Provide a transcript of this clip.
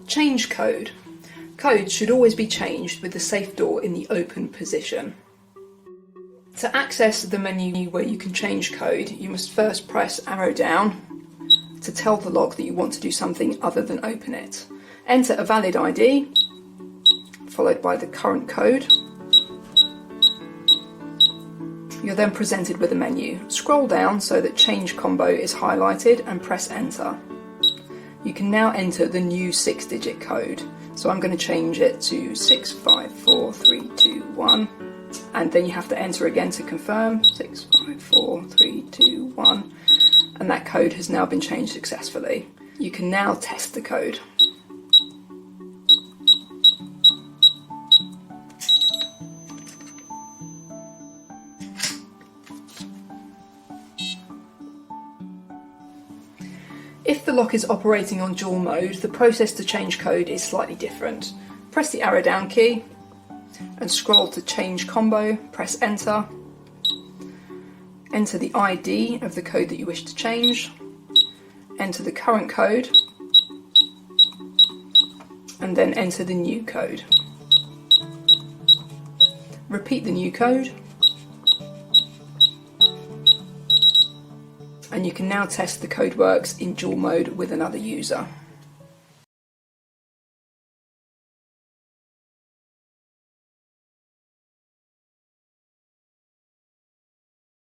Change code. Code should always be changed with the safe door in the open position. To access the menu where you can change code, you must first press arrow down to tell the lock that you want to do something other than open it. Enter a valid ID, followed by the current code. You're then presented with a menu. Scroll down so that change combo is highlighted and press enter. You can now enter the new 6-digit code. So I'm going to change it to 654321, and then you have to enter again to confirm 654321, and that code has now been changed successfully. You can now test the code. If the lock is operating on dual mode, the process to change code is slightly different. Press the arrow down key and scroll to change combo, press enter. Enter the ID of the code that you wish to change, enter the current code, and then enter the new code. Repeat the new code, and you can now test the code works in dual mode with another user.